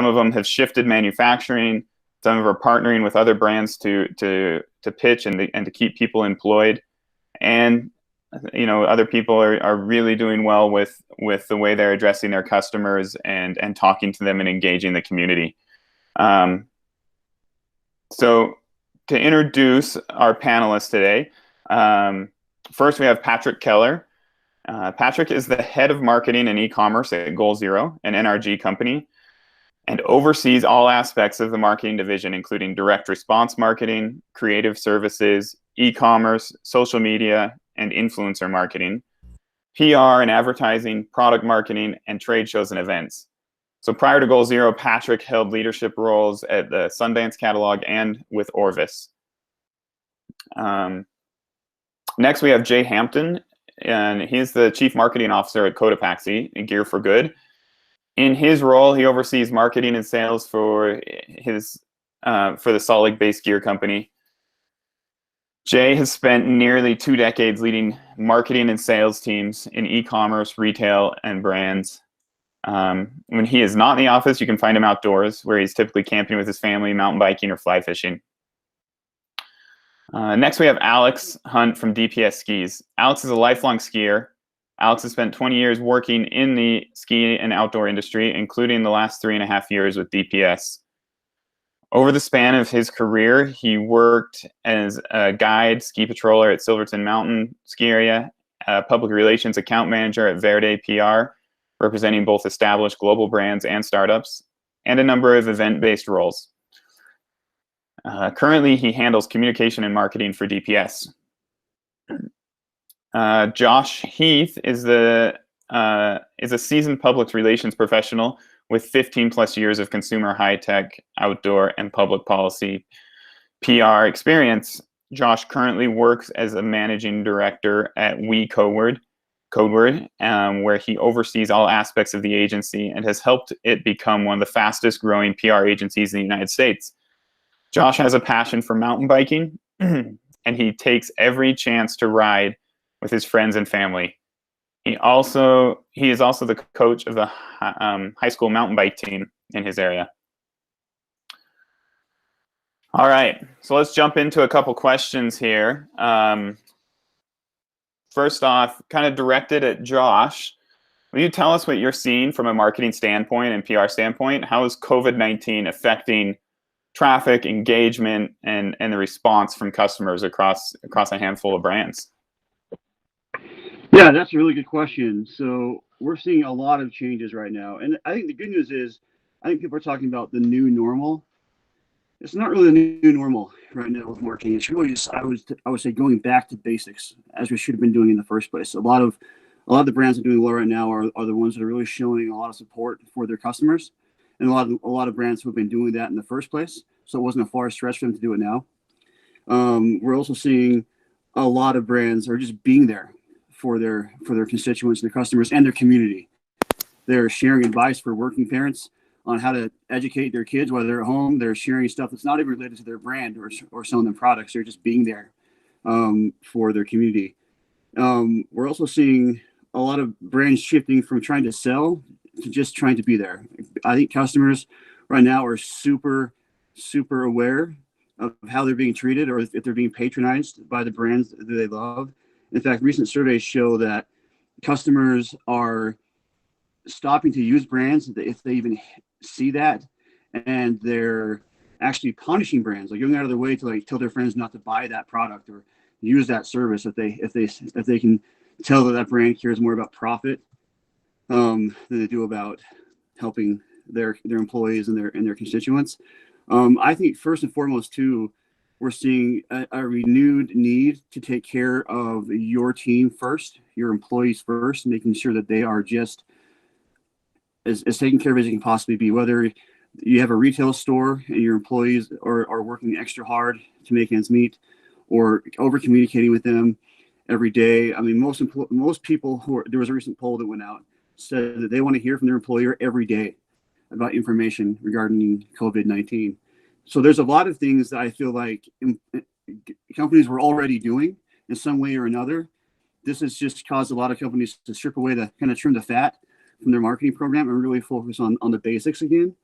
of them have shifted manufacturing. Some of them are partnering with other brands to pitch and to keep people employed. And other people are really doing well with the way they're addressing their customers and talking to them and engaging the community. So to introduce our panelists today, first we have Patrick Keller. Patrick is the head of marketing and e-commerce at Goal Zero, an NRG company, and oversees all aspects of the marketing division, including direct response marketing, creative services, e-commerce, social media, and influencer marketing, PR and advertising, product marketing, and trade shows and events. So prior to Goal Zero, Patrick held leadership roles at the Sundance Catalog and with Orvis. Next, we have Jay Hampton, and he's the Chief Marketing Officer at Cotopaxi, Gear for Good. In his role, he oversees marketing and sales for the Salt Lake-based gear company. Jay has spent nearly 2 decades leading marketing and sales teams in e-commerce, retail, and brands. When he is not in the office, you can find him outdoors, where he's typically camping with his family, mountain biking, or fly fishing. Next, we have Alex Hunt from Dps Skis. Alex is a lifelong skier. Alex has spent 20 years working in the ski and outdoor industry, including the last 3.5 years with DPS. Over the span of his career, he worked as a guide, ski patroller at Silverton Mountain Ski Area, public relations account manager at Verde PR, representing both established global brands and startups, and a number of event-based roles. Currently, he handles communication and marketing for DPS. Josh Heath is a seasoned public relations professional with 15+ years of consumer high-tech, outdoor, and public policy PR experience. Josh currently works as a managing director at Codeword, where he oversees all aspects of the agency and has helped it become one of the fastest growing PR agencies in the United States. Josh has a passion for mountain biking, and he takes every chance to ride with his friends and family. He is also the coach of the high school mountain bike team in his area. All right, so let's jump into a couple questions here. First off, kind of directed at Josh, will you tell us what you're seeing from a marketing standpoint and PR standpoint? How is COVID-19 affecting traffic, engagement, and the response from customers across a handful of brands? Yeah, that's a really good question. So we're seeing a lot of changes right now. And I think the good news is, I think people are talking about the new normal. It's not really the new normal right now with marketing. It's really just, I would say, going back to basics, as we should have been doing in the first place. A lot of the brands that are doing well right now are the ones that are really showing a lot of support for their customers. And a lot of brands who have been doing that in the first place. So it wasn't a far stretch for them to do it now. We're also seeing a lot of brands are just being there for their constituents, their customers, and their community. They're sharing advice for working parents on how to educate their kids while they're at home. They're sharing stuff that's not even related to their brand or selling them products. They're just being there for their community. We're also seeing a lot of brands shifting from trying to sell to just trying to be there. I think customers right now are super, super aware of how they're being treated, or if they're being patronized by the brands that they love. In fact, recent surveys show that customers are stopping to use brands if they even see that, and they're actually punishing brands, like going out of their way to tell their friends not to buy that product or use that service if they can tell that brand cares more about profit than they do about helping their employees and their constituents. I think first and foremost too, we're seeing a renewed need to take care of your team first, your employees first, making sure that they are just as taken care of as you can possibly be. Whether you have a retail store and your employees are working extra hard to make ends meet, or over communicating with them every day. I mean, most people there was a recent poll that went out, said that they want to hear from their employer every day about information regarding COVID-19. So there's a lot of things that I feel like companies were already doing in some way or another. This has just caused a lot of companies to strip away kind of trim the fat from their marketing program and really focus on the basics again.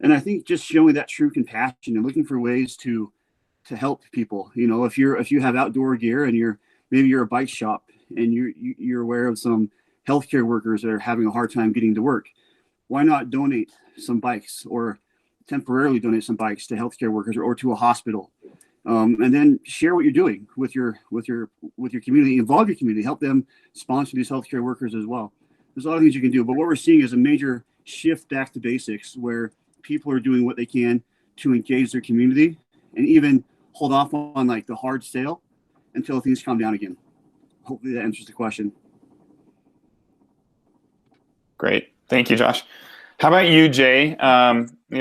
And I think just showing that true compassion and looking for ways to help people. You know, if you have outdoor gear and maybe you're a bike shop and you're aware of some healthcare workers that are having a hard time getting to work, why not donate some bikes or temporarily donate some bikes to healthcare workers or to a hospital, and then share what you're doing with your community, involve your community, help them sponsor these healthcare workers as well. There's a lot of things you can do, but what we're seeing is a major shift back to basics where people are doing what they can to engage their community and even hold off on like the hard sale until things calm down again. Hopefully that answers the question. Great. Thank you, Josh. How about you, Jay? We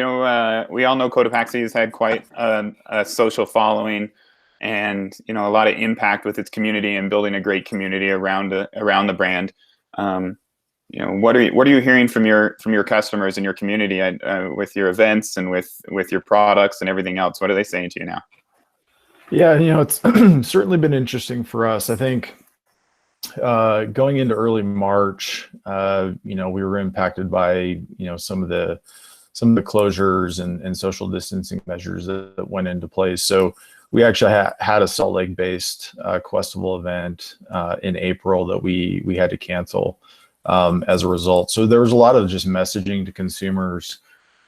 all know Cotopaxi has had quite a social following and, a lot of impact with its community and building a great community around the brand. What are you hearing from your customers and your community with your events and with your products and everything else? What are they saying to you now? Yeah, it's certainly been interesting for us. I think going into early March, we were impacted by some of the closures and social distancing measures that went into place. So we actually had a Salt Lake based Questival event in April that we had to cancel as a result. So there was a lot of just messaging to consumers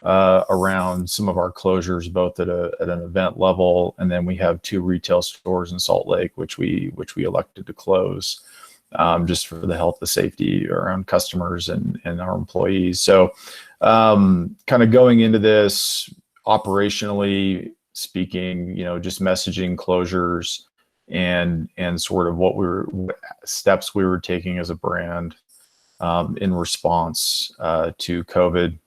around some of our closures, both at an event level, and then we have 2 retail stores in Salt Lake, which we elected to close just for the health and safety around customers and our employees. So kind of going into this operationally speaking, just messaging closures and sort of what steps we were taking as a brand in response to COVID.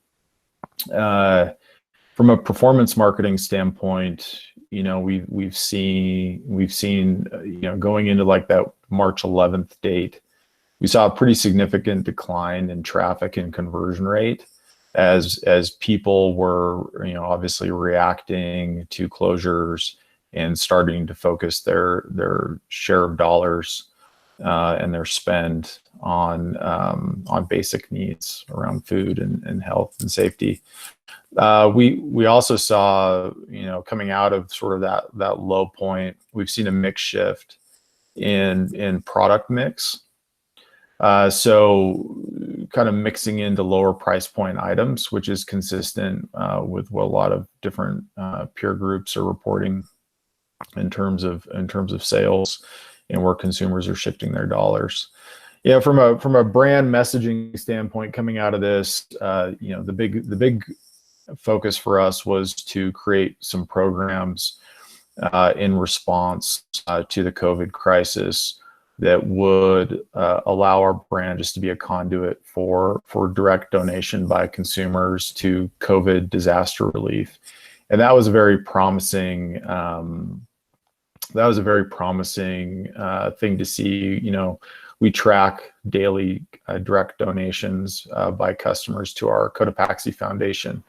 From a performance marketing standpoint, we've seen going into like that March 11th date, we saw a pretty significant decline in traffic and conversion rate as people were obviously reacting to closures and starting to focus their share of dollars and their spend on basic needs around food and health and safety. We also saw, coming out of sort of that low point, we've seen a mix shift in product mix. So kind of mixing into lower price point items, which is consistent with what a lot of different peer groups are reporting in terms of sales and where consumers are shifting their dollars. Yeah, from a brand messaging standpoint, coming out of this, the big focus for us was to create some programs in response to the COVID crisis that would allow our brand just to be a conduit for direct donation by consumers to COVID disaster relief. And that was a very promising thing to see. We track daily direct donations by customers to our Cotopaxi Foundation.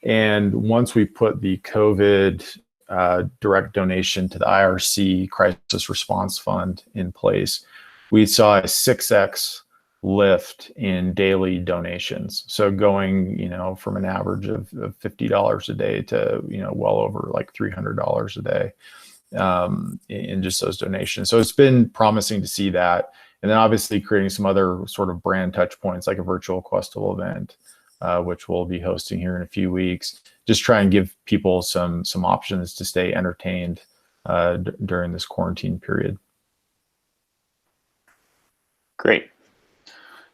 And once we put the COVID direct donation to the IRC Crisis Response Fund in place, we saw a 6x lift in daily donations. So going, from an average of $50 a day to, well over like $300 a day in just those donations. So it's been promising to see that. And then obviously creating some other sort of brand touch points like a virtual Questival event, which we'll be hosting here in a few weeks. Just try and give people some options to stay entertained during this quarantine period. Great.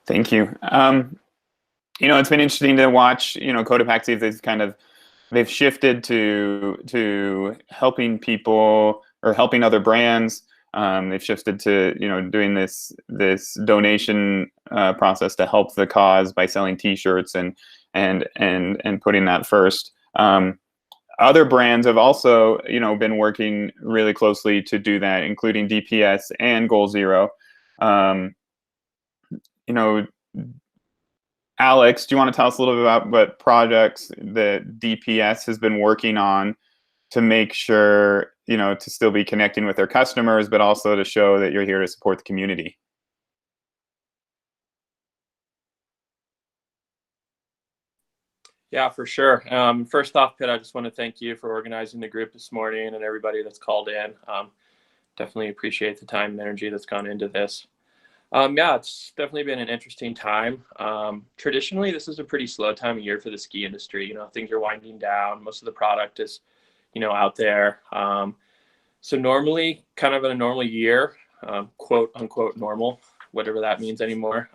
Thank you. It's been interesting to watch, Cotopaxi, they've shifted to helping people or helping other brands. They've shifted to, doing this donation process to help the cause by selling T-shirts and putting that first. Other brands have also, been working really closely to do that, including DPS and Goal Zero. Alex, do you want to tell us a little bit about what projects that DPS has been working on to make sure, to still be connecting with their customers, but also to show that you're here to support the community? Yeah, for sure. First off, Pitt, I just want to thank you for organizing the group this morning and everybody that's called in. Definitely appreciate the time and energy that's gone into this. Yeah, it's definitely been an interesting time. Traditionally, this is a pretty slow time of year for the ski industry. You know, things are winding down. Most of the product is, out there. So normally, kind of in a normal year, quote unquote normal, whatever that means anymore.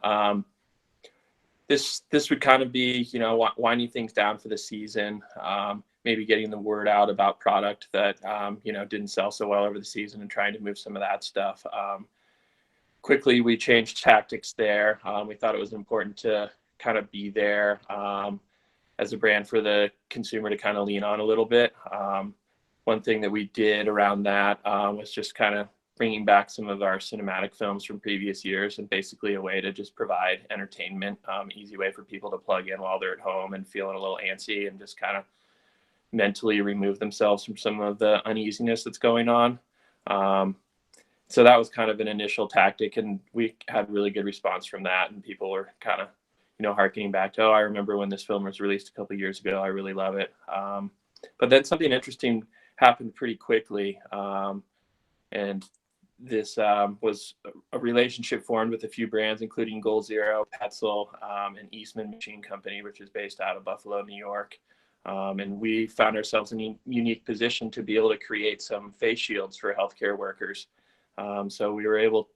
This would kind of be, winding things down for the season, maybe getting the word out about product that, didn't sell so well over the season and trying to move some of that stuff. Quickly, we changed tactics there. We thought it was important to kind of be there as a brand for the consumer to kind of lean on a little bit. One thing that we did around that was just kind of bringing back some of our cinematic films from previous years, and basically a way to just provide entertainment, easy way for people to plug in while they're at home and feeling a little antsy and just kind of mentally remove themselves from some of the uneasiness that's going on. So that was kind of an initial tactic, and we had really good response from that. And people were kind of, harkening back to, I remember when this film was released a couple of years ago. I really love it. But then something interesting happened pretty quickly. And this was a relationship formed with a few brands, including Goal Zero, Petzl, and Eastman Machine Company, which is based out of Buffalo, New York. And we found ourselves in a unique position to be able to create some face shields for healthcare workers. So we were able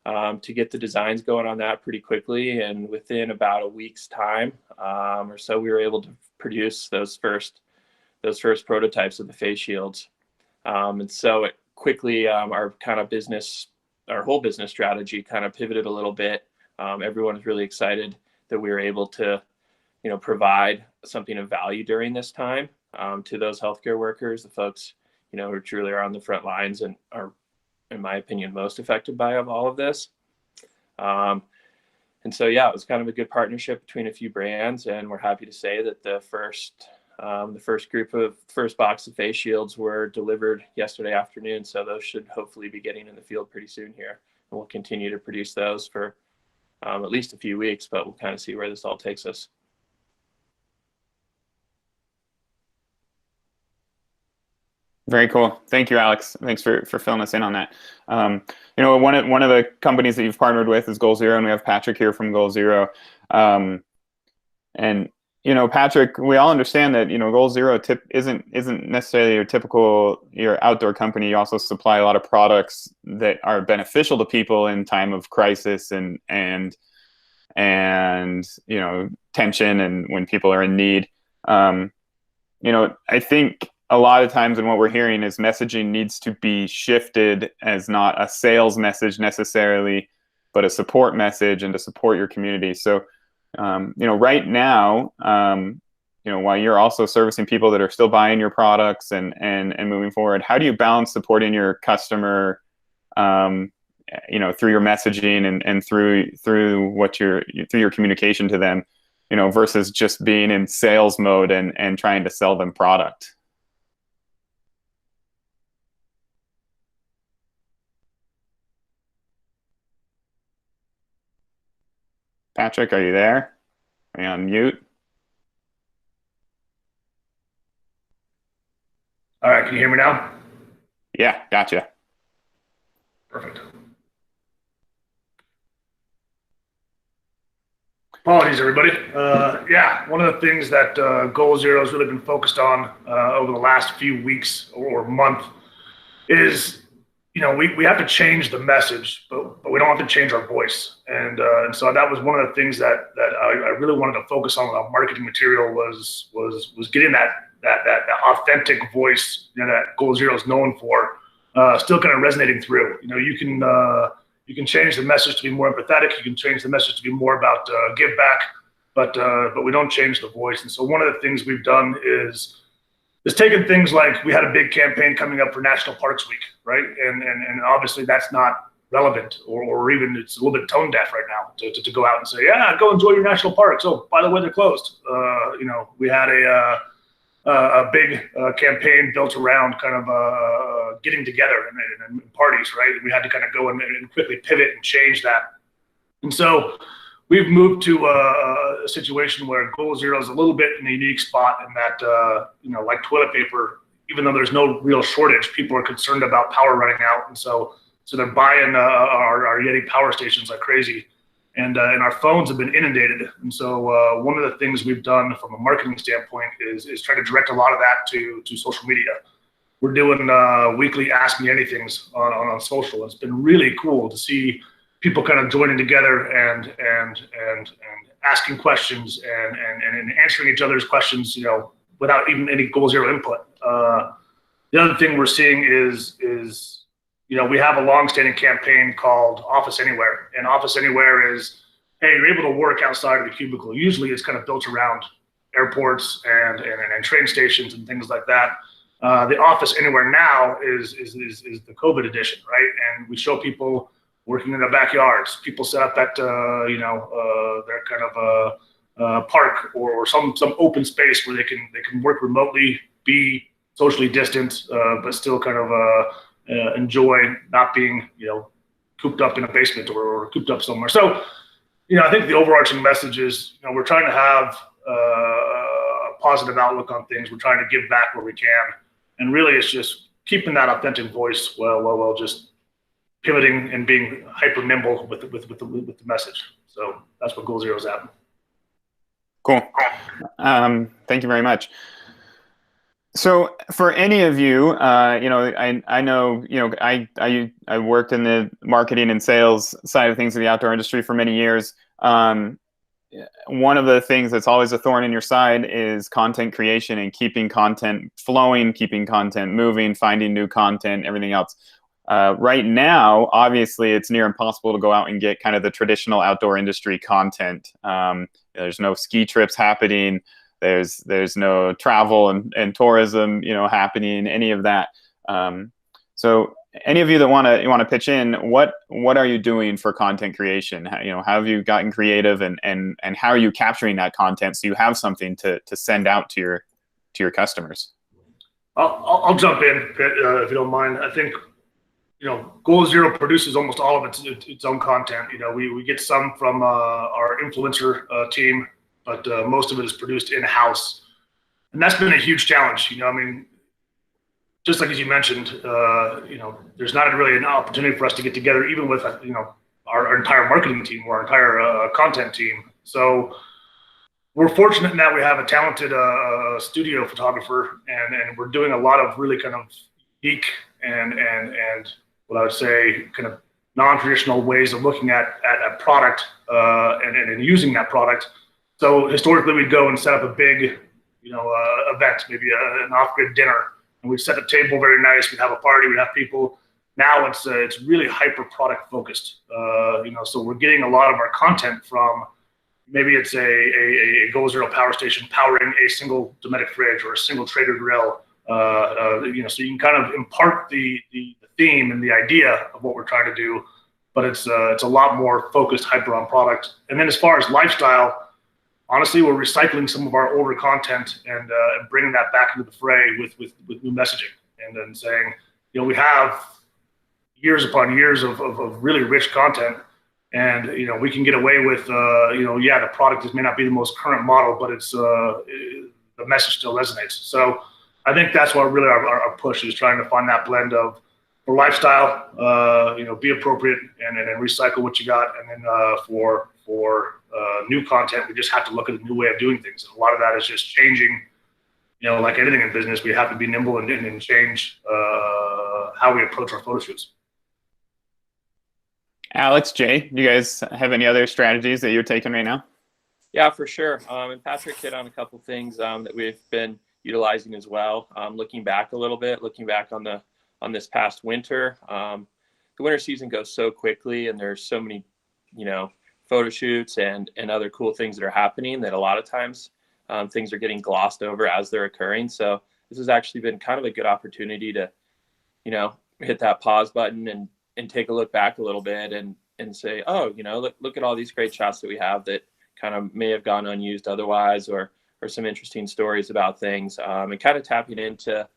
to get the designs going on that pretty quickly. And within about a week's time or so, we were able to produce those first prototypes of the face shields. And so it quickly, our whole business strategy kind of pivoted a little bit. Everyone was really excited that we were able to, provide something of value during this time to those healthcare workers, the folks, who truly are on the front lines and are, in my opinion, most affected by all of this. And so, yeah, it was kind of a good partnership between a few brands, and we're happy to say that the first box of face shields were delivered yesterday afternoon. So those should hopefully be getting in the field pretty soon here. And we'll continue to produce those for at least a few weeks, but we'll kind of see where this all takes us. Very cool. Thank you, Alex. Thanks for filling us in on that. One of the companies that you've partnered with is Goal Zero, and we have Patrick here from Goal Zero. And Patrick, we all understand that Goal Zero isn't necessarily your outdoor company. You also supply a lot of products that are beneficial to people in time of crisis and tension and when people are in need. I think a lot of times, and what we're hearing is messaging needs to be shifted as not a sales message necessarily, but a support message and to support your community. So, right now, while you're also servicing people that are still buying your products and moving forward, how do you balance supporting your customer, through your messaging and through your communication to them, versus just being in sales mode and trying to sell them product? Patrick, are you there? Are you on mute? All right, can you hear me now? Yeah, gotcha. Perfect. Apologies, everybody. One of the things that Goal Zero has really been focused on over the last few weeks or month is, we have to change the message, but we don't have to change our voice. And so that was one of the things that I really wanted to focus on with our marketing material was getting that authentic voice that Goal Zero is known for, still kind of resonating through. You can change the message to be more empathetic. You can change the message to be more about give back, but we don't change the voice. And so one of the things we've done is taken things like, we had a big campaign coming up for National Parks Week, right? And obviously that's not relevant, or even it's a little bit tone deaf right now to go out and say, yeah, go enjoy your national parks. Oh, by the way, they're closed. We had a big campaign built around kind of getting together and parties, right? And we had to kind of go and quickly pivot and change that. And so we've moved to a situation where Goal Zero is a little bit in a unique spot in that, like toilet paper, even though there's no real shortage, people are concerned about power running out. And so they're buying our Yeti power stations like crazy. And our phones have been inundated. And so one of the things we've done from a marketing standpoint is try to direct a lot of that to social media. We're doing weekly Ask Me Anythings on social. It's been really cool to see people kind of joining together and asking questions and answering each other's questions, without even any Goal Zero input. The other thing we're seeing is we have a long-standing campaign called Office Anywhere, and Office Anywhere is, hey, you're able to work outside of the cubicle. Usually, it's kind of built around airports and train stations and things like that. The Office Anywhere now is the COVID edition, right? And we show people working in their backyards. People set up at their kind of a park or some open space where they can work remotely, be socially distant, but still kind of enjoy not being cooped up in a basement or cooped up somewhere. So I think the overarching message is we're trying to have a positive outlook on things. We're trying to give back where we can, and really it's just keeping that authentic voice while just pivoting and being hyper nimble with the message. So that's what Goal Zero is at. Cool. Thank you very much. So for any of you, I know, I worked in the marketing and sales side of things in the outdoor industry for many years. One of the things that's always a thorn in your side is content creation and keeping content flowing, keeping content moving, finding new content, everything else. Right now, obviously, it's near impossible to go out and get kind of the traditional outdoor industry content. There's no ski trips happening. There's no travel and tourism, happening, any of that. So any of you that want to pitch in, what are you doing for content creation? How have you gotten creative and how are you capturing that content so you have something to send out to your customers? I'll jump in, Pitt, if you don't mind. I think Goal Zero produces almost all of its own content. We get some from our influencer team, but most of it is produced in-house. And that's been a huge challenge. Just like as you mentioned, there's not really an opportunity for us to get together, even with, our entire marketing team or our entire content team. So we're fortunate in that we have a talented studio photographer, and we're doing a lot of really kind of unique and what I would say kind of non-traditional ways of looking at a product and using that product. So historically, we'd go and set up a big, event, maybe an off-grid dinner, and we'd set the table very nice. We'd have a party. We'd have people. Now it's really hyper product focused. So we're getting a lot of our content from maybe it's a Goal Zero power station powering a single Dometic fridge or a single Trader grill. So you can kind of impart the theme and the idea of what we're trying to do, but it's a lot more focused hyper on product. And then as far as lifestyle, honestly, we're recycling some of our older content and bringing that back into the fray with new messaging, and then saying, we have years upon years of really rich content, and we can get away with the product may not be the most current model, but it's the message still resonates. So I think that's what really our push is, trying to find that blend of for lifestyle, be appropriate and recycle what you got, and then for new content, we just have to look at a new way of doing things. And a lot of that is just changing. Like anything in business, we have to be nimble and change how we approach our photo shoots. Alex, Jay, do you guys have any other strategies that you're taking right now? Yeah, for sure. And Patrick hit on a couple things that we've been utilizing as well. Looking back on this past winter, the winter season goes so quickly, and there's so many, photo shoots and other cool things that are happening that a lot of times things are getting glossed over as they're occurring. So this has actually been kind of a good opportunity to, hit that pause button and take a look back a little bit and say, oh, look at all these great shots that we have that kind of may have gone unused otherwise, or some interesting stories about things, and kind of tapping into,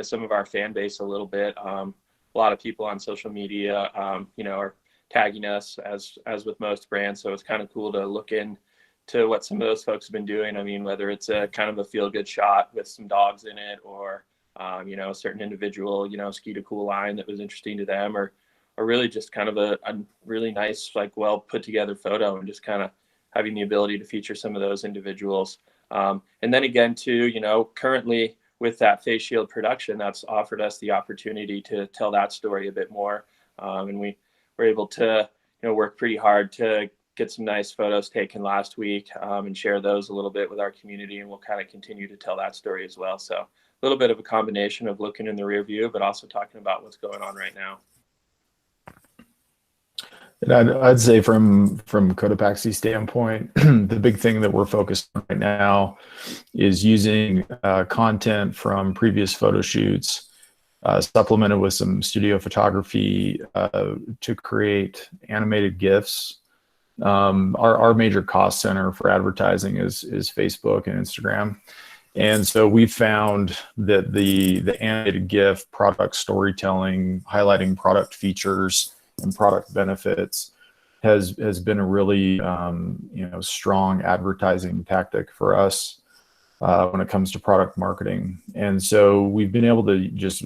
some of our fan base a little bit. A lot of people on social media, are tagging us as with most brands. So it's kind of cool to look into what some of those folks have been doing. I mean, whether it's a kind of a feel good shot with some dogs in it, or a certain individual, skied a cool line that was interesting to them, or really just kind of a really nice, like, well put together photo, and just kind of having the ability to feature some of those individuals. And then again, too, currently with that face shield production, that's offered us the opportunity to tell that story a bit more. And we were able to, work pretty hard to get some nice photos taken last week, and share those a little bit with our community. And we'll kind of continue to tell that story as well. So a little bit of a combination of looking in the rear view, but also talking about what's going on right now. And I'd say from Cotopaxi standpoint, the big thing that we're focused on right now is using content from previous photo shoots, supplemented with some studio photography, to create animated GIFs. Our major cost center for advertising is Facebook and Instagram. And so we found that the animated GIF product storytelling, highlighting product features and product benefits has been a really strong advertising tactic for us when it comes to product marketing. And so we've been able to just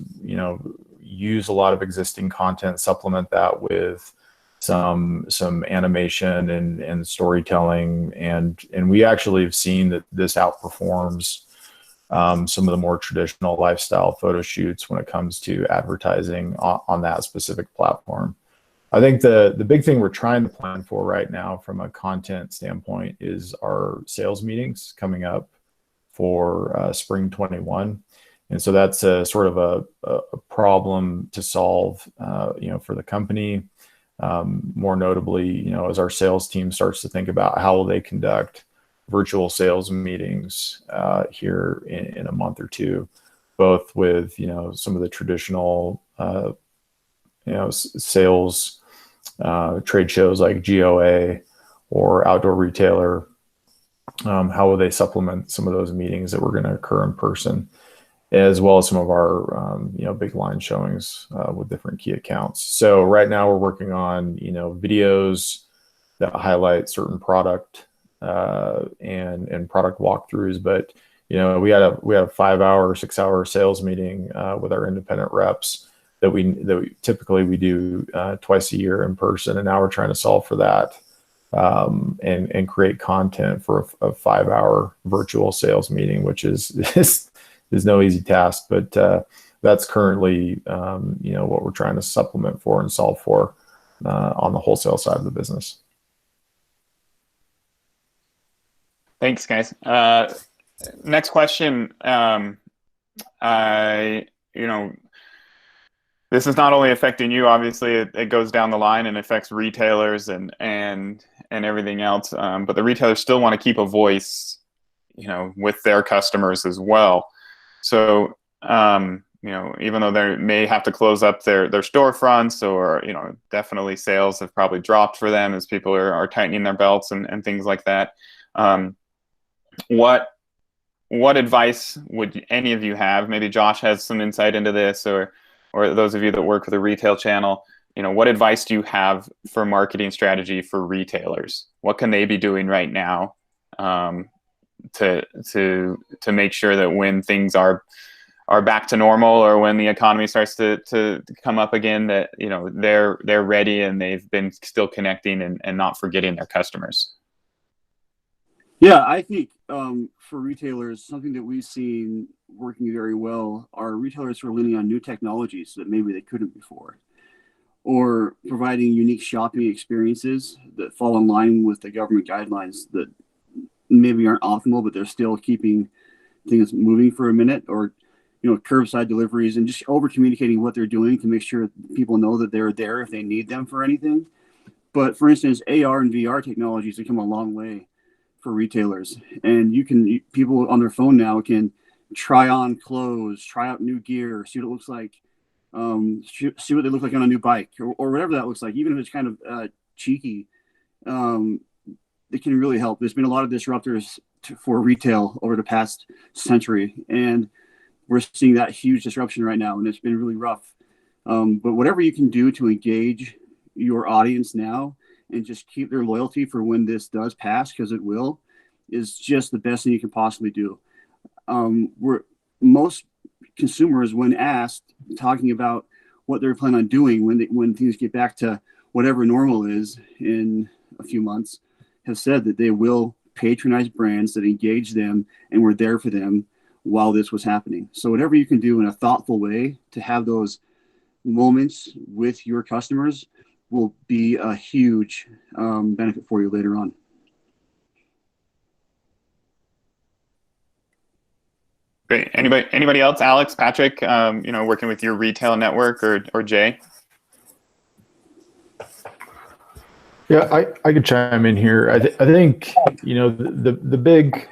use a lot of existing content, supplement that with some animation and storytelling, and we actually have seen that this outperforms some of the more traditional lifestyle photo shoots when it comes to advertising on that specific platform. I think the big thing we're trying to plan for right now from a content standpoint is our sales meetings coming up for spring 21. And so that's a sort of a problem to solve, for the company. More notably, as our sales team starts to think about how will they conduct virtual sales meetings here in a month or two, both with, some of the traditional, sales trade shows like GOA or Outdoor Retailer. How will they supplement some of those meetings that were going to occur in person, as well as some of our big line showings with different key accounts. So right now we're working on videos that highlight certain product and product walkthroughs. But we had a 5-hour, 6-hour sales meeting with our independent reps that we typically do twice a year in person, and now we're trying to solve for that and create content for a 5-hour virtual sales meeting, which is no easy task, but that's currently what we're trying to supplement for and solve for on the wholesale side of the business. Thanks, guys. Next question. This is not only affecting you, obviously, it goes down the line and affects retailers and everything else. But the retailers still want to keep a voice, with their customers as well. So, even though they may have to close up their storefronts, or, definitely sales have probably dropped for them as people are tightening their belts and things like that. What advice would any of you have? Maybe Josh has some insight into this, or those of you that work with a retail channel, what advice do you have for marketing strategy for retailers? What can they be doing right now to make sure that when things are back to normal, or when the economy starts to come up again, that they're ready and they've been still connecting and not forgetting their customers? Yeah, I think for retailers, something that we've seen working very well are retailers who are leaning on new technologies that maybe they couldn't before, or providing unique shopping experiences that fall in line with the government guidelines that maybe aren't optimal, but they're still keeping things moving for a minute, or curbside deliveries, and just over communicating what they're doing to make sure people know that they're there if they need them for anything. But for instance, AR and VR technologies have come a long way for retailers, and people on their phone now can try on clothes, try out new gear, see what it looks like, see what they look like on a new bike, or whatever that looks like. Even if it's kind of cheeky, it can really help. There's been a lot of disruptors for retail over the past century, and we're seeing that huge disruption right now, and it's been really rough. But whatever you can do to engage your audience now and just keep their loyalty for when this does pass, because it will, is just the best thing you can possibly do. Most consumers, when asked, talking about what they're planning on doing when things get back to whatever normal is in a few months, have said that they will patronize brands that engage them and were there for them while this was happening. So whatever you can do in a thoughtful way to have those moments with your customers will be a huge benefit for you later on. Great. Anybody else? Alex, Patrick, working with your retail network, or Jay? Yeah, I could chime in here. I think, the big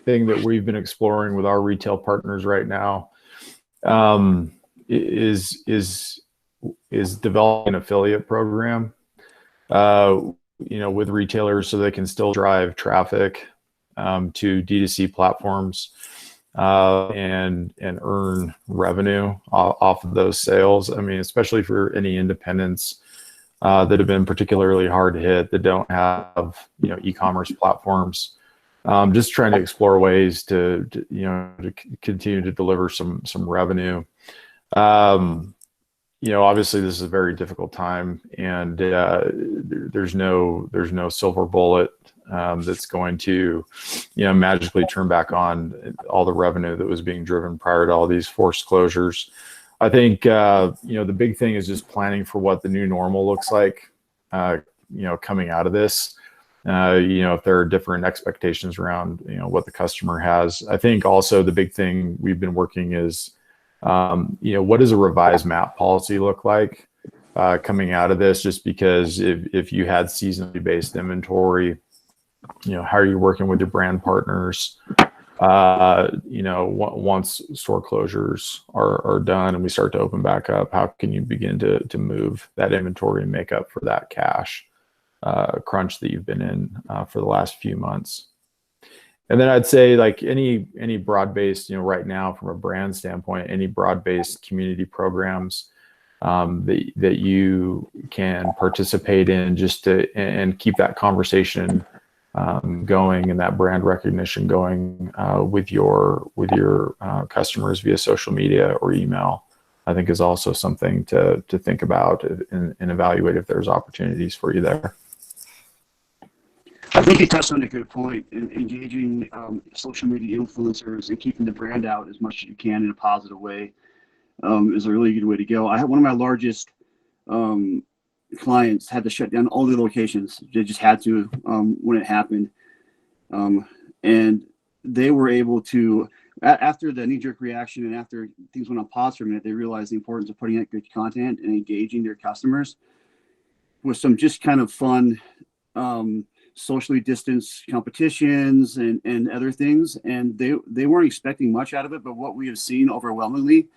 thing that we've been exploring with our retail partners right now is developing an affiliate program, with retailers so they can still drive traffic to D2C platforms and earn revenue off of those sales. I mean, especially for any independents that have been particularly hard hit, that don't have e-commerce platforms. Just trying to explore ways to continue to deliver some revenue. Obviously this is a very difficult time, and there's no silver bullet that's going to magically turn back on all the revenue that was being driven prior to all these forced closures. I think the big thing is just planning for what the new normal looks like coming out of this. If there are different expectations around what the customer has. I think also the big thing we've been working is what does a revised MAP policy look like coming out of this? Just because if you had seasonally based inventory, how are you working with your brand partners? Once store closures are done and we start to open back up, how can you begin to move that inventory and make up for that cash crunch that you've been in for the last few months? And then I'd say, like, any broad-based, right now from a brand standpoint, any broad-based community programs that you can participate in just to and keep that conversation going and that brand recognition going with your customers via social media or email, I think is also something to think about and evaluate if there's opportunities for you there. I think you touched on a good point. Engaging social media influencers and keeping the brand out as much as you can in a positive way is a really good way to go. I had one of my largest clients had to shut down all the locations. They just had to when it happened. And they were able to, after the knee-jerk reaction and after things went on pause for a minute, they realized the importance of putting out good content and engaging their customers with some just kind of fun socially distanced competitions and other things. And they weren't expecting much out of it, but what we have seen overwhelmingly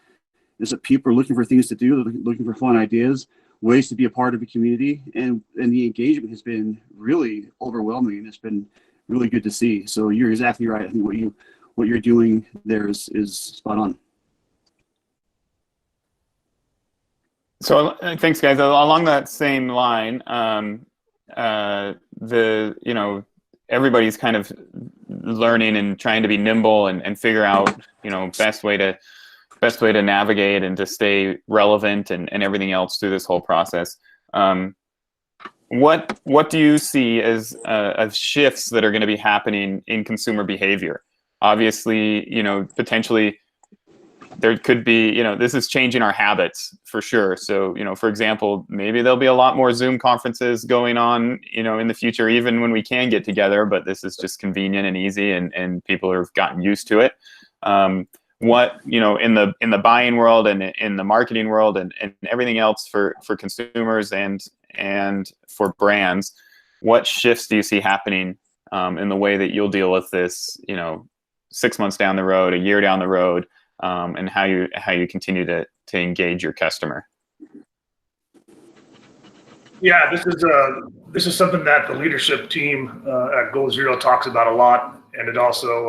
is that people are looking for things to do, looking for fun ideas, ways to be a part of a community, and the engagement has been really overwhelming, and it's been really good to see. So you're exactly right. I think what you're doing there is spot on. So thanks, guys. Along that same line, everybody's kind of learning and trying to be nimble and figure out best way to navigate and to stay relevant and everything else through this whole process. What do you see as shifts that are going to be happening in consumer behavior? Obviously, potentially there could be, this is changing our habits for sure. So, for example, maybe there'll be a lot more Zoom conferences going on, in the future, even when we can get together, but this is just convenient and easy and people have gotten used to it. What, in the buying world and in the marketing world and everything else for consumers and for brands, what shifts do you see happening in the way that you'll deal with this, 6 months down the road, a year down the road, and how you continue to engage your customer? Yeah, this is something that the leadership team at Goal Zero talks about a lot. And it also,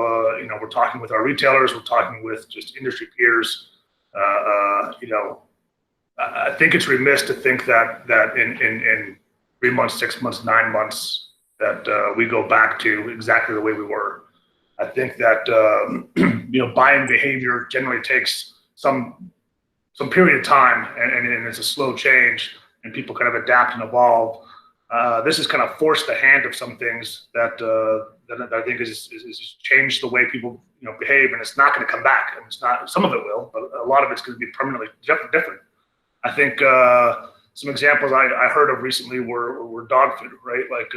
we're talking with our retailers, we're talking with just industry peers, I think it's remiss to think that in 3 months, 6 months, 9 months that we go back to exactly the way we were. I think that buying behavior generally takes some period of time, and it's a slow change, and people kind of adapt and evolve. This has kind of forced the hand of some things that I think is changed the way people behave, and it's not going to come back. And it's not. Some of it will, but a lot of it's going to be permanently different. I think some examples I heard of recently were dog food, right? Like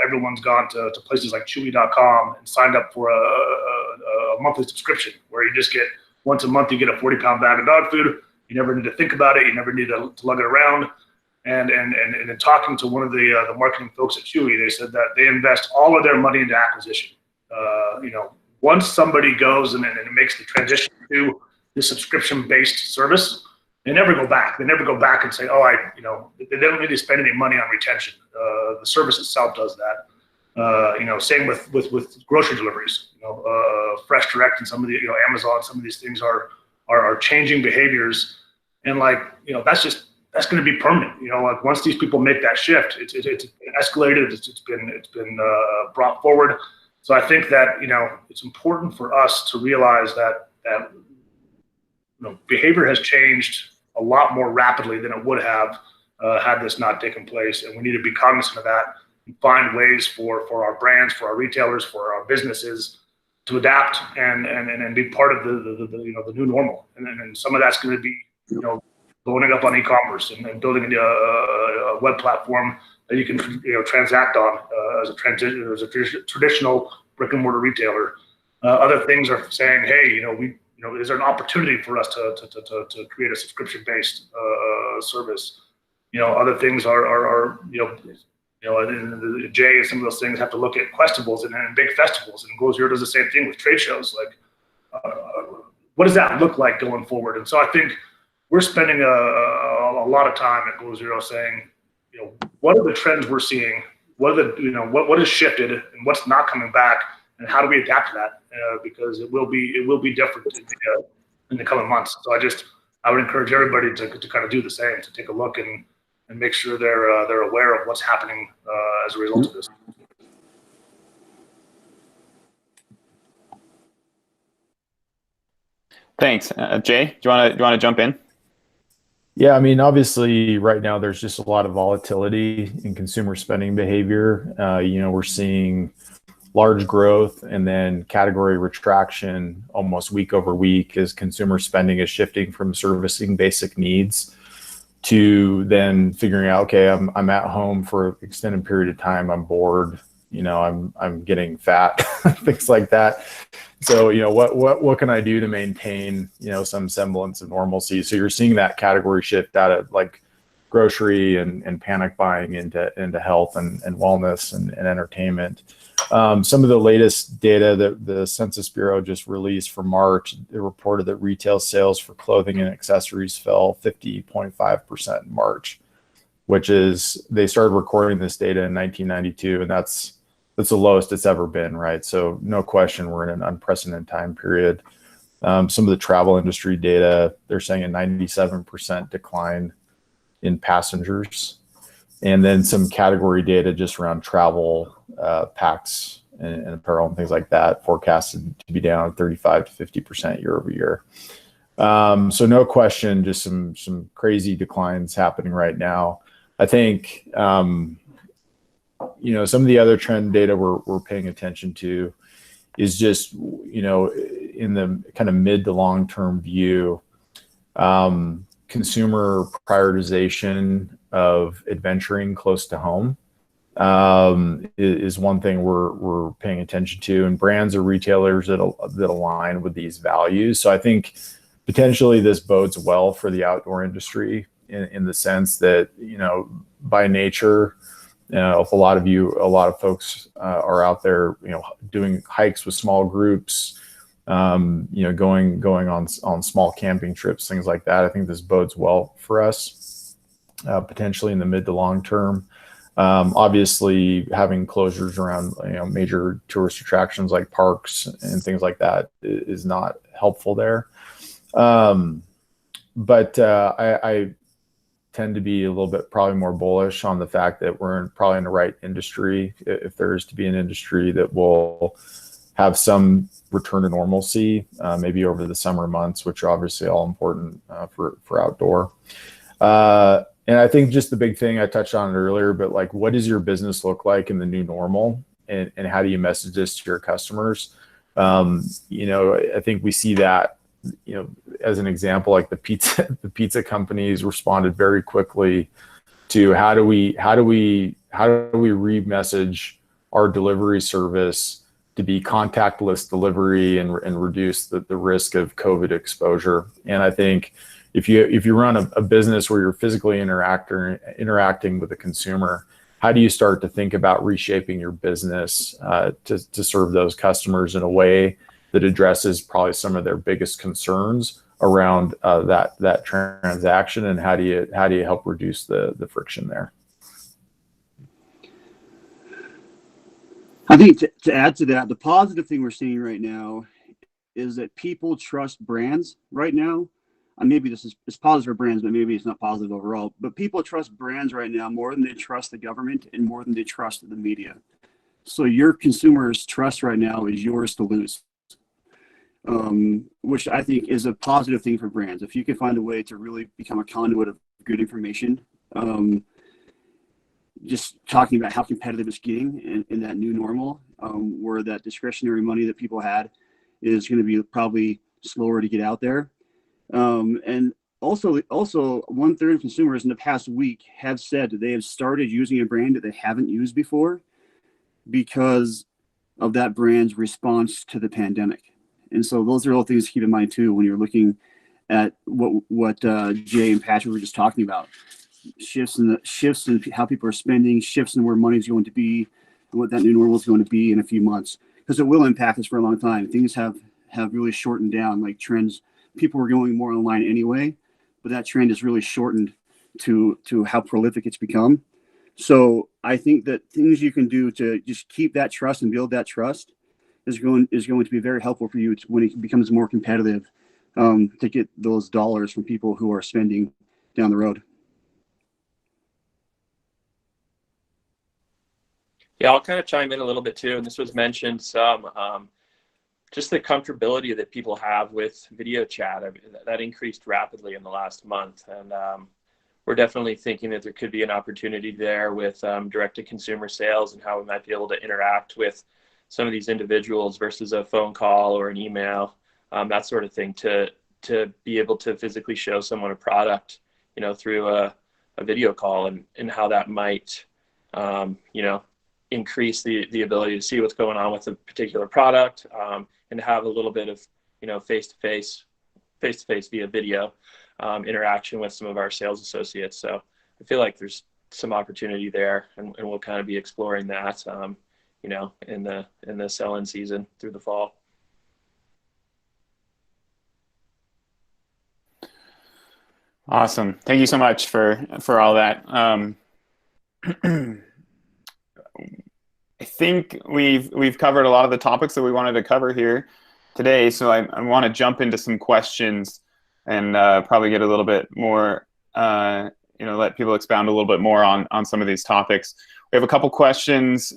everyone's gone to places like Chewy.com and signed up for a monthly subscription where you just get once a month you get a 40-pound bag of dog food. You never need to think about it. You never need to lug it around. And in talking to one of the marketing folks at Chewy, they said that they invest all of their money into acquisition. Once somebody goes and it makes the transition to the subscription-based service, they never go back. They never go back and say, they don't need to spend any money on retention. The service itself does that. Same with grocery deliveries. Fresh Direct and some of the Amazon, some of these things are changing behaviors, and that's going to be permanent. Once these people make that shift, it's escalated. It's been brought forward. So I think that it's important for us to realize that behavior has changed a lot more rapidly than it would have had this not taken place, and we need to be cognizant of that and find ways for our brands, for our retailers, for our businesses to adapt and be part of the new normal. And some of that's going to be loading up on e-commerce and building a web platform that you can transact on as a traditional brick and mortar retailer. Other things are saying, hey, is there an opportunity for us to create a subscription-based service? Other things are Jay and some of those things have to look at Questables and big festivals, and Go Zero does the same thing with trade shows. What does that look like going forward? And so I think we're spending a lot of time at Go Zero saying, what are the trends we're seeing? What are what has shifted and what's not coming back, and how do we adapt to that? Because it will be different in the coming months. So I would encourage everybody to kind of do the same, to take a look and make sure they're aware of what's happening as a result of this. Thanks, Jay. Do you want to jump in? Yeah, I mean, obviously, right now there's just a lot of volatility in consumer spending behavior. We're seeing large growth and then category retraction almost week over week as consumer spending is shifting from servicing basic needs to then figuring out, okay, I'm at home for an extended period of time. I'm bored. I'm getting fat, things like that. So, what can I do to maintain, some semblance of normalcy? So you're seeing that category shift out of like grocery and panic buying into health and wellness and entertainment. Some of the latest data that the Census Bureau just released for March, it reported that retail sales for clothing and accessories fell 50.5% in March, which is, they started recording this data in 1992, and that's the lowest it's ever been, right? So no question, we're in an unprecedented time period. Some of the travel industry data, they're saying a 97% decline in passengers. And then some category data just around travel, packs and apparel and things like that, forecasted to be down 35 to 50% year over year. So no question, just some crazy declines happening right now. I think, some of the other trend data we're paying attention to is just, in the kind of mid to long-term view, consumer prioritization of adventuring close to home is one thing we're paying attention to, and brands or retailers that align with these values. So I think potentially this bodes well for the outdoor industry in the sense that, by nature, if a lot of folks are out there, doing hikes with small groups, going on small camping trips, things like that. I think this bodes well for us, potentially in the mid to long term. Obviously, having closures around major tourist attractions like parks and things like that is not helpful there. But tend to be a little bit probably more bullish on the fact that we're probably in the right industry, if there is to be an industry that will have some return to normalcy, maybe over the summer months, which are obviously all important for outdoor. And I think just the big thing, I touched on it earlier, but like, what does your business look like in the new normal, and how do you message this to your customers? I think we see that, as an example, like the pizza companies responded very quickly to how do we re-message our delivery service to be contactless delivery and reduce the risk of COVID exposure. And I think if you run a business where you're physically interacting with the consumer, how do you start to think about reshaping your business to serve those customers in a way that addresses probably some of their biggest concerns around that transaction, and how do you help reduce the friction there? I think to add to that, the positive thing we're seeing right now is that people trust brands right now. And maybe it's positive for brands, but maybe it's not positive overall. But people trust brands right now more than they trust the government and more than they trust the media. So your consumers' trust right now is yours to lose, which I think is a positive thing for brands. If you can find a way to really become a conduit of good information, just talking about how competitive it's getting in that new normal, where that discretionary money that people had is going to be probably slower to get out there. And also 1/3 of consumers in the past week have said that they have started using a brand that they haven't used before because of that brand's response to the pandemic. And so those are all things to keep in mind too when you're looking at what Jay and Patrick were just talking about. Shifts in how people are spending, shifts in where money is going to be, and what that new normal is going to be in a few months, because it will impact us for a long time. Things have really shortened down, like trends. People were going more online anyway, but that trend has really shortened to how prolific it's become. So I think that things you can do to just keep that trust and build that trust is going to be very helpful for you when it becomes more competitive, to get those dollars from people who are spending down the road. Yeah, I'll kind of chime in a little bit too, and this was mentioned some. Just the comfortability that people have with video chat, that increased rapidly in the last month. And we're definitely thinking that there could be an opportunity there with direct-to-consumer sales and how we might be able to interact with some of these individuals versus a phone call or an email, that sort of thing, to be able to physically show someone a product, through a video call, and how that might, increase the ability to see what's going on with a particular product, and have a little bit of, face-to-face via video interaction with some of our sales associates. So I feel like there's some opportunity there, and we'll kind of be exploring that, in the sell-in season through the fall. Awesome. Thank you so much for all that. I think we've covered a lot of the topics that we wanted to cover here today. So I want to jump into some questions and probably get a little bit more, let people expound a little bit more on some of these topics. We have a couple questions.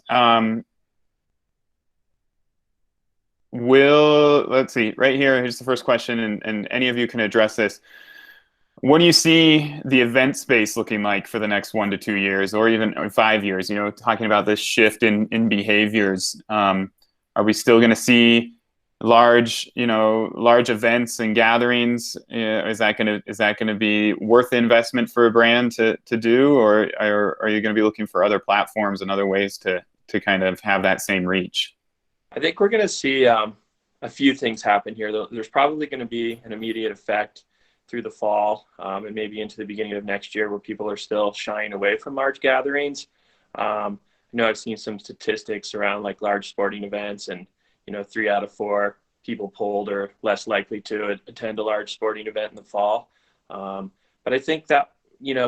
Let's see, right here, here's the first question, and any of you can address this. What do you see the event space looking like for the next 1 to 2 years, or even 5 years? Talking about this shift in behaviors. Are we still going to see large events and gatherings? Is that going to be worth the investment for a brand to do, or are you going to be looking for other platforms and other ways to kind of have that same reach? I think we're going to see a few things happen here. There's probably going to be an immediate effect through the fall, and maybe into the beginning of next year, where people are still shying away from large gatherings. I know I've seen some statistics around like large sporting events, and 3 out of 4 people polled are less likely to attend a large sporting event in the fall. But I think that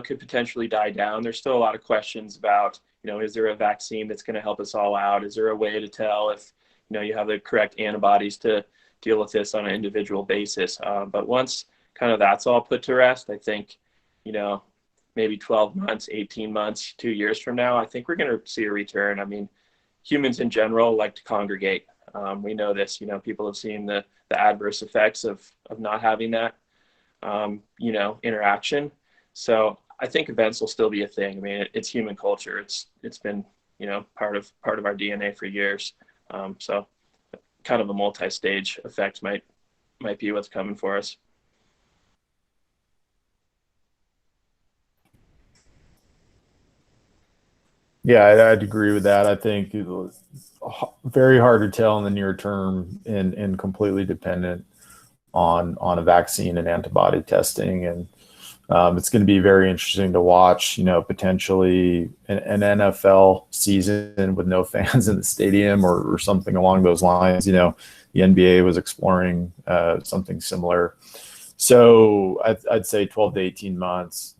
could potentially die down. There's still a lot of questions about is there a vaccine that's going to help us all out? Is there a way to tell if you have the correct antibodies to deal with this on an individual basis? But once kind of that's all put to rest, I think maybe 12 months, 18 months, 2 years from now, I think we're going to see a return. I mean, humans in general like to congregate. We know this, people have seen the adverse effects of not having that, interaction. So I think events will still be a thing. I mean, it's human culture. It's been, part of our DNA for years. So kind of a multi-stage effect might be what's coming for us. Yeah, I'd agree with that. I think it's very hard to tell in the near term, and completely dependent on a vaccine and antibody testing. And it's going to be very interesting to watch, potentially an NFL season with no fans in the stadium or something along those lines. The NBA was exploring something similar. So I'd say 12 to 18 months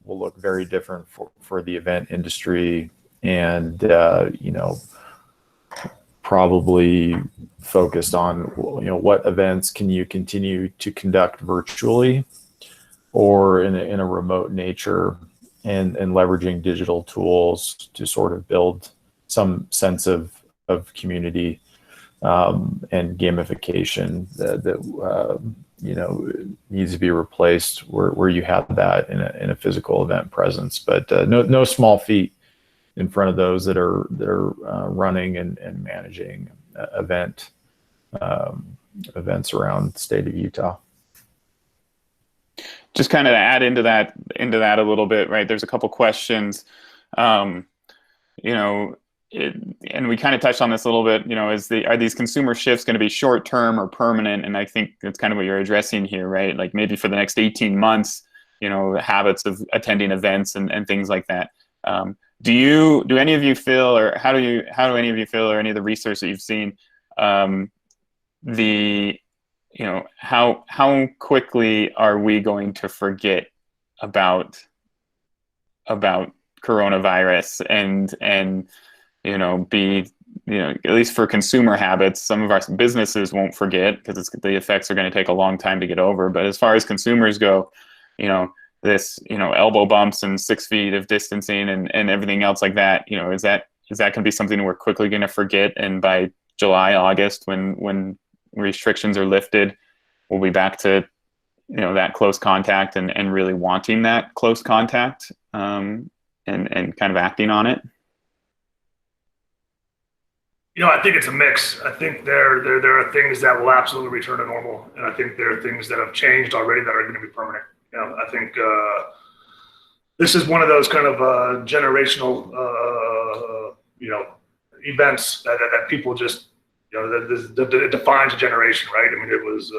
will look very different for the event industry, and probably focused on what events can you continue to conduct virtually or in a remote nature, and leveraging digital tools to sort of build some sense of community and gamification that needs to be replaced where you have that in a physical event presence. But no small feat in front of those that are running and managing events around the state of Utah. Just kind of to add into that a little bit, right? There's a couple questions, and we kind of touched on this a little bit. Are these consumer shifts going to be short term or permanent? And I think that's kind of what you're addressing here, right? Like maybe for the next 18 months, habits of attending events and things like that. Do any of you feel, or how do any of you feel, or any of the research that you've seen, how quickly are we going to forget about coronavirus and be, at least for consumer habits, some of our businesses won't forget because the effects are going to take a long time to get over. But as far as consumers go, this, elbow bumps and 6 feet of distancing and everything else like that, is that going to be something we're quickly going to forget? And by July, August, when restrictions are lifted, we'll be back to, that close contact and really wanting that close contact, and kind of acting on it. I think it's a mix. I think there are things that will absolutely return to normal, and I think there are things that have changed already that are going to be permanent. I think this is one of those kind of generational, events that people just, that defines a generation, right? I mean, it was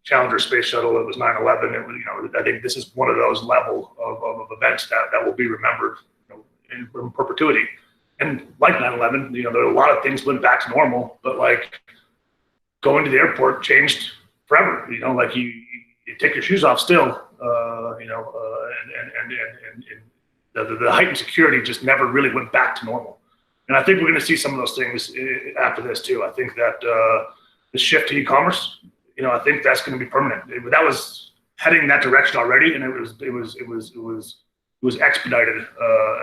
Challenger Space Shuttle, it was 9/11. It was, I think this is one of those level of events that will be remembered, in perpetuity. And like 9/11, there are a lot of things went back to normal, but like going to the airport changed forever. Like you take your shoes off still, and the heightened security just never really went back to normal. And I think we're going to see some of those things after this too. I think that the shift to e-commerce, I think that's going to be permanent. That was heading that direction already, and it was expedited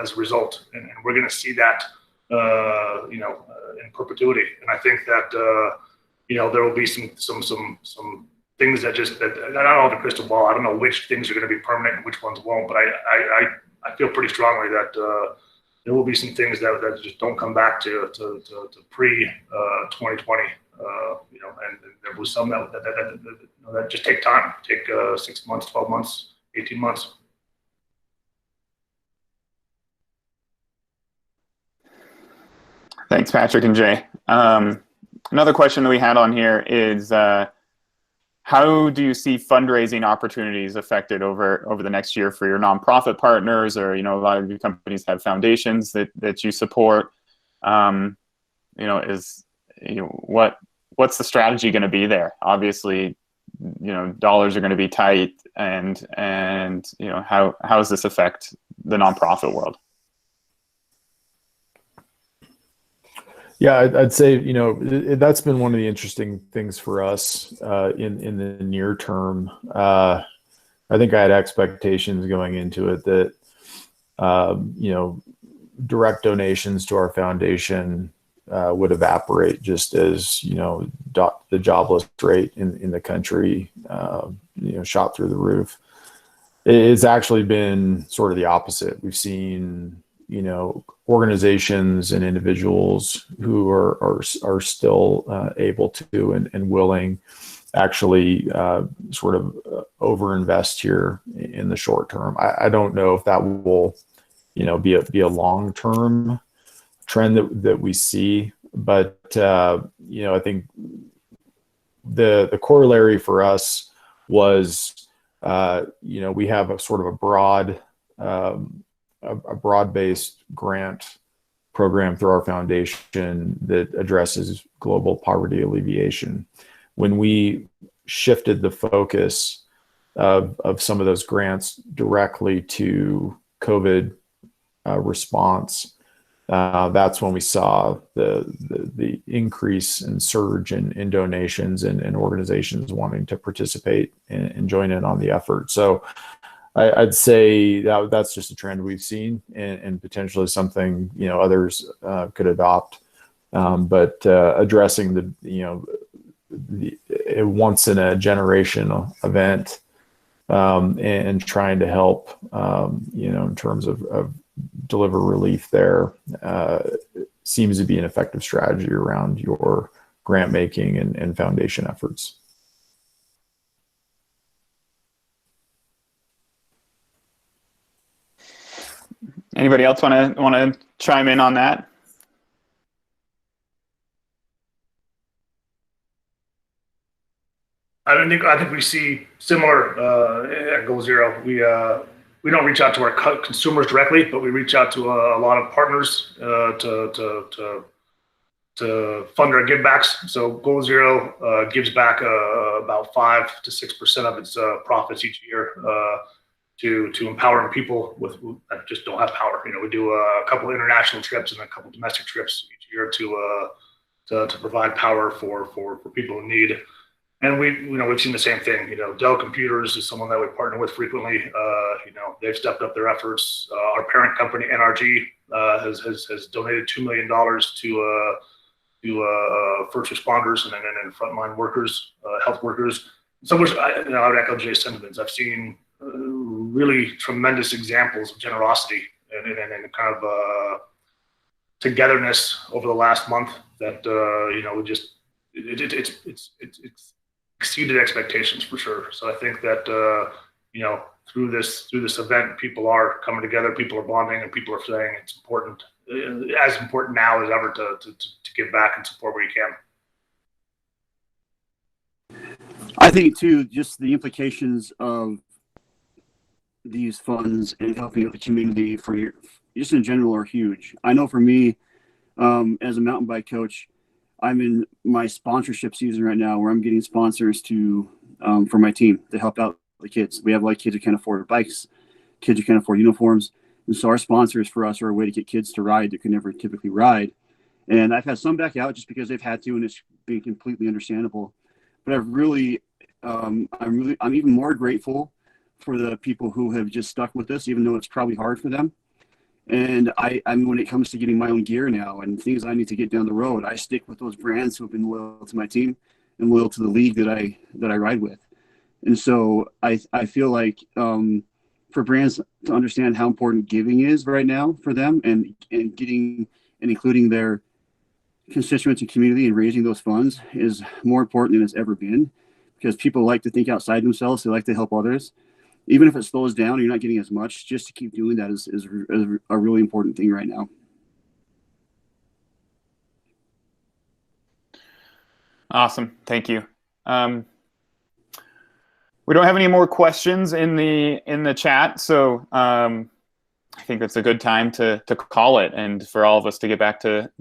as a result. And we're going to see that, in perpetuity. And I think that there will be some things that I don't have a crystal ball. I don't know which things are going to be permanent and which ones won't. But I feel pretty strongly that there will be some things that just don't come back to pre 2020. And there was some that just take time, take 6 months, 12 months, 18 months. Thanks, Patrick and Jay. Another question that we had on here is, how do you see fundraising opportunities affected over the next year for your nonprofit partners, or a lot of your companies have foundations that you support? What's the strategy going to be there? Obviously, dollars are going to be tight, and how does this affect the nonprofit world? Yeah, I'd say, that's been one of the interesting things for us in the near term. I think I had expectations going into it that, direct donations to our foundation would evaporate just as, the jobless rate in the country, shot through the roof. It's actually been sort of the opposite. We've seen, organizations and individuals who are still able to and willing actually sort of overinvest here in the short term. I don't know if that will, be a long-term trend that we see, but I think the corollary for us was, we have a sort of a broad-based grant program through our foundation that addresses global poverty alleviation. When we shifted the focus of some of those grants directly to COVID response, that's when we saw the increase and surge in donations and organizations wanting to participate and join in on the effort. So I'd say that's just a trend we've seen and potentially something, others could adopt. But addressing the once in a generational event and trying to help, in terms of deliver relief there seems to be an effective strategy around your grant making and foundation efforts. Anybody else want to chime in on that? I think we see similar at Goal Zero. We don't reach out to our consumers directly, but we reach out to a lot of partners to fund our givebacks. So Goal Zero gives back about 5 to 6% of its profits each year to empowering people that just don't have power. We do a couple of international trips and a couple of domestic trips each year to provide power for people in need. And we've seen the same thing. Dell Computers is someone that we partner with frequently. They've stepped up their efforts. Our parent company, NRG, has donated $2 million to first responders and frontline workers, health workers. So I would echo Jay's sentiments. I've seen really tremendous examples of generosity and kind of togetherness over the last month that it's exceeded expectations for sure. So I think that through this event, people are coming together, people are bonding, and people are saying it's important, as important now as ever to give back and support where you can. I think too, just the implications of these funds and helping the community just in general are huge. I know for me, as a mountain bike coach, I'm in my sponsorship season right now where I'm getting sponsors for my team to help out the kids. We have kids who can't afford bikes, kids who can't afford uniforms. And so our sponsors for us are a way to get kids to ride that could never typically ride. And I've had some back out just because they've had to, and it's been completely understandable. But I'm even more grateful for the people who have just stuck with us, even though it's probably hard for them. And when it comes to getting my own gear now and things I need to get down the road, I stick with those brands who have been loyal to my team and loyal to the league that I ride with. And so I feel like for brands to understand how important giving is right now for them and getting and including their constituents and community and raising those funds is more important than it's ever been, because people like to think outside themselves. They like to help others. Even if it slows down and you're not getting as much, just to keep doing that is a really important thing right now. Awesome. Thank you. We don't have any more questions in the chat, so I think it's a good time to call it, and for all of us to get back to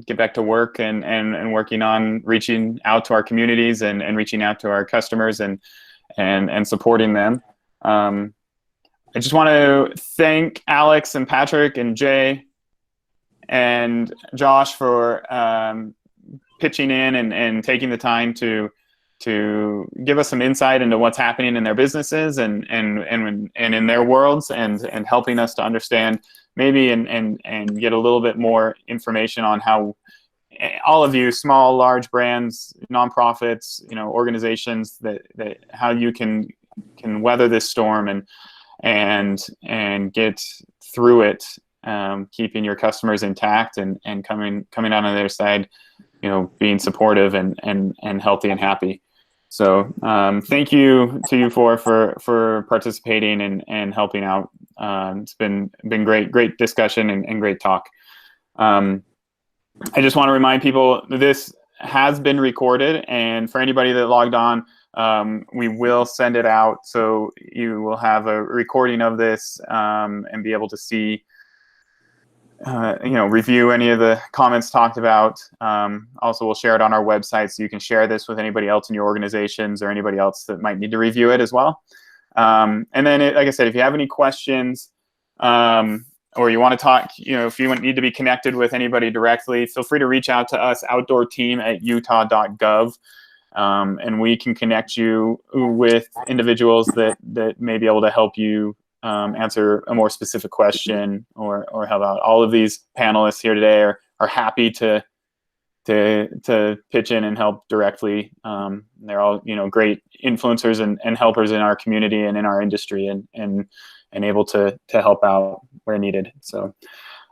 work and working on reaching out to our communities and reaching out to our customers and supporting them. I just want to thank Alex and Patrick and Jay and Josh for pitching in and taking the time to give us some insight into what's happening in their businesses and in their worlds, and helping us to understand maybe and get a little bit more information on how all of you, small, large brands, nonprofits, organizations, that how you can weather this storm and get through it, keeping your customers intact and coming out on the other side, being supportive and healthy and happy. So thank you to you for participating and helping out. It's been great discussion and great talk. I just want to remind people this has been recorded, and for anybody that logged on, we will send it out, so you will have a recording of this and be able to see, review any of the comments talked about. Also, we'll share it on our website, so you can share this with anybody else in your organizations or anybody else that might need to review it as well. And then, like I said, if you have any questions, or you want to talk, if you need to be connected with anybody directly, feel free to reach out to us, outdoorteam@utah.gov, and we can connect you with individuals that may be able to help you answer a more specific question, or help out. All of these panelists here today are happy to pitch in and help directly. They're all great influencers and helpers in our community and in our industry, and able to help out where needed. So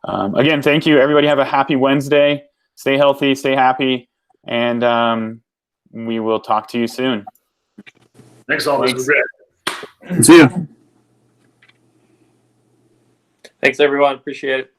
again, thank you, everybody. Have a happy Wednesday. Stay healthy, stay happy, and we will talk to you soon. Thanks all. This was great. See you. Thanks, everyone. Appreciate it.